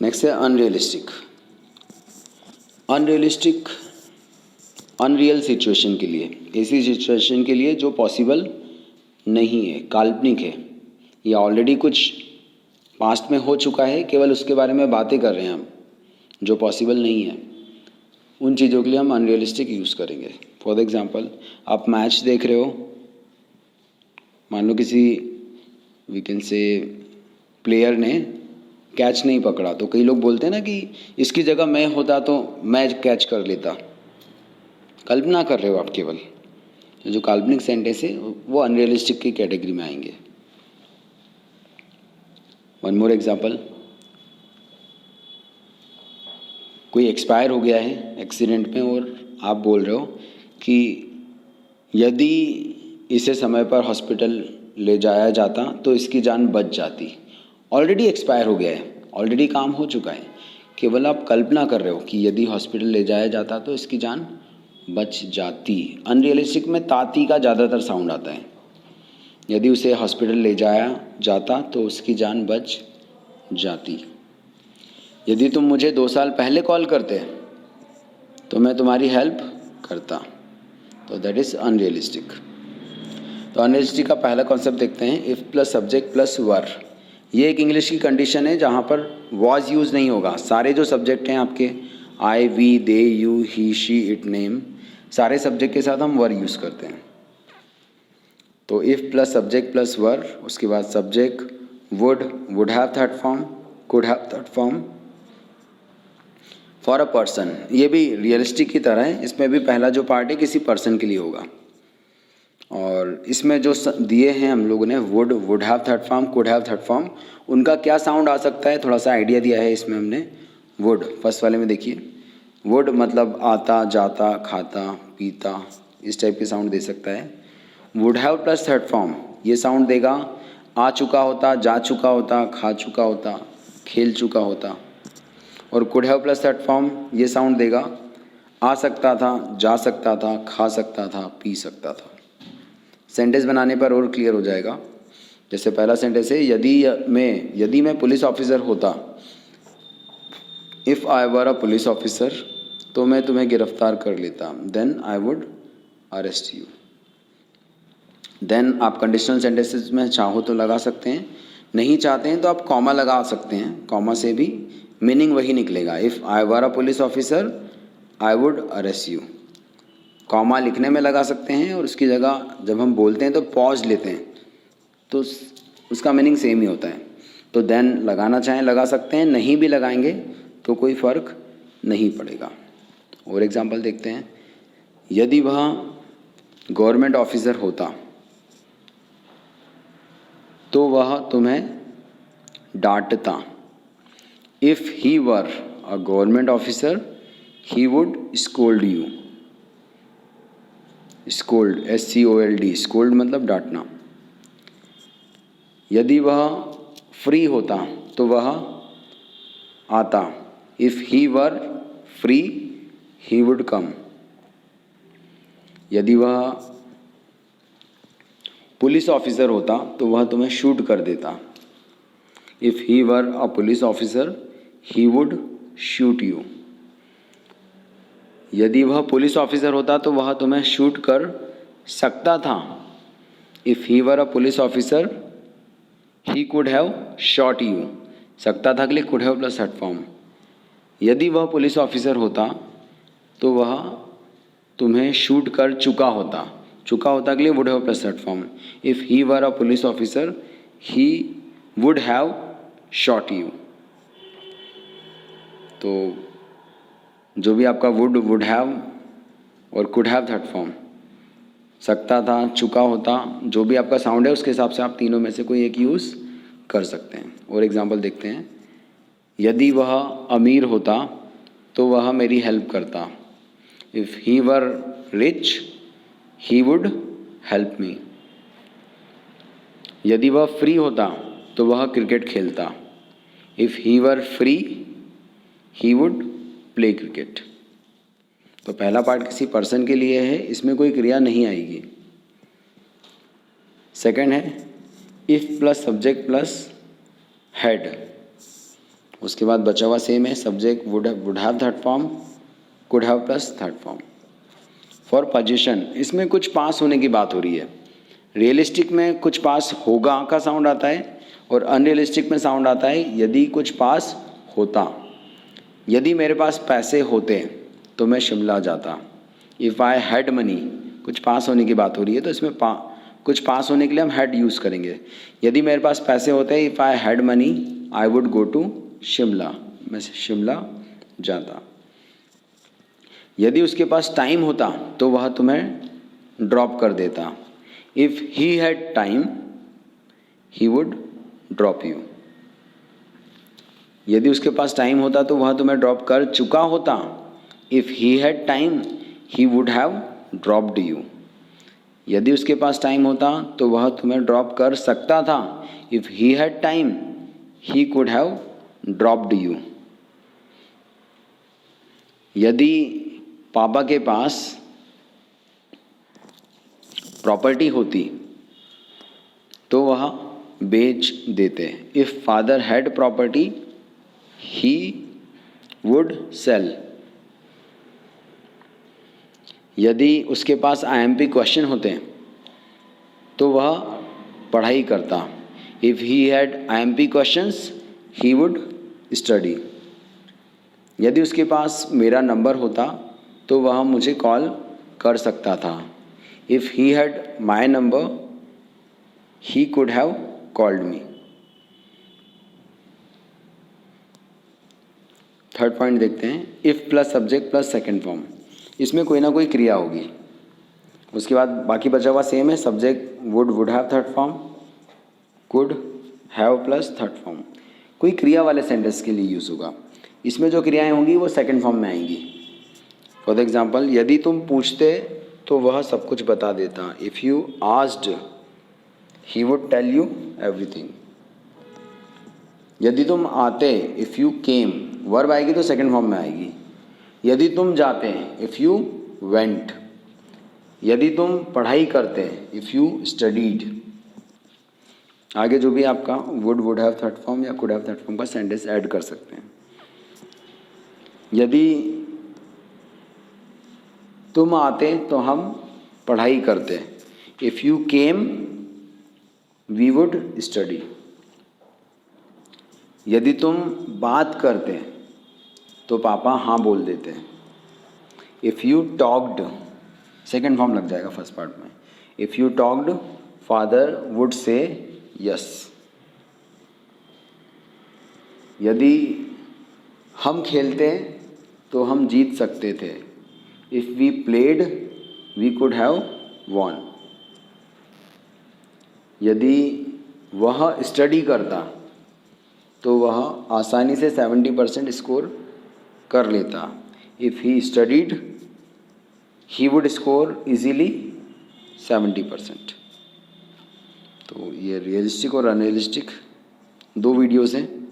Next है unrealistic. Unrealistic unreal situation के लिए, ऐसी सिचुएशन के लिए जो पॉसिबल नहीं है, काल्पनिक है, या ऑलरेडी कुछ पास्ट में हो चुका है, केवल उसके बारे में बातें कर रहे हैं हम, जो पॉसिबल नहीं है, उन चीज़ों के लिए हम अनरियलिस्टिक यूज़ करेंगे। फॉर एग्जांपल, आप मैच देख रहे हो, मान लो किसी वी कैन से प्लेयर ने कैच नहीं पकड़ा, तो कई लोग बोलते हैं ना कि इसकी जगह मैं होता तो मैं कैच कर लेता। कल्पना कर रहे हो आप केवल। जो काल्पनिक सेंटेंस है वो अनरियलिस्टिक की कैटेगरी में आएंगे। वन मोर एग्जाम्पल, कोई एक्सपायर हो गया है एक्सीडेंट में और आप बोल रहे हो कि यदि इसे समय पर हॉस्पिटल ले जाया जाता तो इसकी जान बच जाती। ऑलरेडी एक्सपायर हो गया है, ऑलरेडी काम हो चुका है, केवल आप कल्पना कर रहे हो कि यदि हॉस्पिटल ले जाया जाता तो इसकी जान बच जाती। अनरियलिस्टिक में ताती का ज़्यादातर साउंड आता है। यदि उसे हॉस्पिटल ले जाया जाता तो उसकी जान बच जाती। यदि तुम मुझे 2 साल पहले कॉल करते तो मैं तुम्हारी हेल्प करता। तो दैट इज़ अनरियलिस्टिक। तो अनरियलिस्टिक का पहला कॉन्सेप्ट देखते हैं, इफ़ प्लस सब्जेक्ट प्लस वर। ये एक इंग्लिश की कंडीशन है जहाँ पर वॉज यूज़ नहीं होगा। सारे जो सब्जेक्ट हैं आपके, I, we, they, you, he, she, it, name, सारे सब्जेक्ट के साथ हम वर यूज़ करते हैं। तो if plus subject plus were, उसके बाद subject would have third form, could have third form. For a person, ये भी रियलिस्टिक की तरह है, इसमें भी पहला जो पार्ट है किसी पर्सन के लिए होगा। और इसमें जो दिए हैं हम लोगों ने, would have third form, could have third form, उनका क्या साउंड आ सकता है, थोड़ा सा आइडिया दिया है इसमें हमने। वुड फर्स्ट वाले में देखिए, वुड मतलब आता, जाता, खाता, पीता, इस टाइप के साउंड दे सकता है। Would have plus third form, ये साउंड देगा आ चुका होता, जा चुका होता, खा चुका होता, खेल चुका होता। और could have plus third form ये साउंड देगा आ सकता था, जा सकता था, खा सकता था, पी सकता था। सेंटेंस बनाने पर और क्लियर हो जाएगा। जैसे पहला सेंटेंस है, यदि मैं पुलिस ऑफिसर होता, if I were a police officer, तो मैं तुम्हें गिरफ्तार कर लेता, then I would arrest you. देन आप कंडीशनल सेंटेंसेस में चाहो तो लगा सकते हैं, नहीं चाहते हैं तो आप कॉमा लगा सकते हैं। कॉमा से भी मीनिंग वही निकलेगा, if I were a police officer I would arrest you. Comma लिखने में लगा सकते हैं और उसकी जगह जब हम बोलते हैं तो पॉज लेते हैं, तो उसका मीनिंग सेम ही होता है। तो देन लगाना चाहें लगा सकते हैं, नहीं भी लगाएंगे तो कोई फ़र्क नहीं पड़ेगा। और एग्जांपल देखते हैं, यदि वह गवर्नमेंट ऑफिसर होता तो वह तुम्हें डांटता। If he were a government officer he would scold you. Scold, SCOLD, scold मतलब डांटना। यदि वह फ्री होता तो वह आता। If he were free he would come. यदि वह पुलिस ऑफिसर होता तो वह तुम्हें शूट कर देता। If he were a police officer he would shoot you. यदि वह पुलिस ऑफिसर होता तो वह तुम्हें शूट कर सकता था। If he were a police officer he could have shot you. सकता था के लिए could have plus third form. यदि वह पुलिस ऑफिसर होता तो वह तुम्हें शूट कर चुका होता। चुका होता के लिए would have plus third form. If he were a police officer he would have shot you. तो जो भी आपका वुड हैव और कुड हैव थर्ड फॉर्म, सकता था, चुका होता, जो भी आपका साउंड है उसके हिसाब से आप तीनों में से कोई एक यूज़ कर सकते हैं। और एग्जांपल देखते हैं, यदि वह अमीर होता तो वह मेरी हेल्प करता। If he were rich he would help me. यदि वह फ्री होता तो वह क्रिकेट खेलता। If he were free he would play cricket. तो पहला पार्ट किसी पर्सन के लिए है, इसमें कोई क्रिया नहीं आएगी। सेकंड है, if plus subject plus head, उसके बाद बचा हुआ सेम है, subject would have third form, could have plus third form. For position, इसमें कुछ पास होने की बात हो रही है। रियलिस्टिक में कुछ पास होगा का साउंड आता है और अनरियलिस्टिक में साउंड आता है यदि कुछ पास होता। यदि मेरे पास पैसे होते तो मैं शिमला जाता। इफ़ आई हैड मनी, कुछ पास होने की बात हो रही है तो इसमें कुछ पास होने के लिए हम हैड यूज़ करेंगे। यदि मेरे पास पैसे होते, if I had money I would go to Shimla, मैं शिमला जाता। यदि उसके पास टाइम होता तो वह तुम्हें ड्रॉप कर देता। If he had time he would drop you. यदि उसके पास टाइम होता तो वह तुम्हें ड्रॉप कर चुका होता। If he had time he would have dropped you. यदि उसके पास टाइम होता तो वह तुम्हें ड्रॉप कर सकता था। If he had time he could have dropped you. यदि पापा के पास प्रॉपर्टी होती तो वह बेच देते। If father had property he would sell. यदि उसके पास IMP क्वेश्चन होते तो वह पढ़ाई करता। If he had IMP questions he would study. यदि उसके पास मेरा नंबर होता तो वह मुझे कॉल कर सकता था। If he had my number he could have called me. Third point देखते हैं, if plus subject plus second form. इसमें कोई ना कोई क्रिया होगी। उसके बाद बाकी बचा हुआ सेम है, subject would have third form, could have plus third form. कोई क्रिया वाले सेंटेंस के लिए यूज़ होगा। इसमें जो क्रियाएं होंगी वो सेकंड फॉर्म में आएंगी। फॉर एग्जांपल, यदि तुम पूछते तो वह सब कुछ बता देता। If you asked he would tell you everything. यदि तुम आते, इफ़ यू केम, वर्ब आएगी तो सेकंड फॉर्म में आएगी। यदि तुम जाते, इफ़ यू वेंट। यदि तुम पढ़ाई करते, इफ़ यू स्टडीड। आगे जो भी आपका वुड हैव थर्ड फॉर्म या कुड हैव थर्ड फॉर्म का सेंटेंस ऐड कर सकते हैं। यदि तुम आते तो हम पढ़ाई करते। If you came we would study. यदि तुम बात करते तो पापा हाँ बोल देते। If you talked, second form लग जाएगा फर्स्ट पार्ट में। If you talked father would say yes. यदि हम खेलते तो हम जीत सकते थे। If we played we could have won. यदि वह स्टडी करता तो वह आसानी से 70% स्कोर कर लेता। If he studied he would score easily 70%। तो ये रियलिस्टिक और अनरियलिस्टिक दो वीडियोज़ हैं।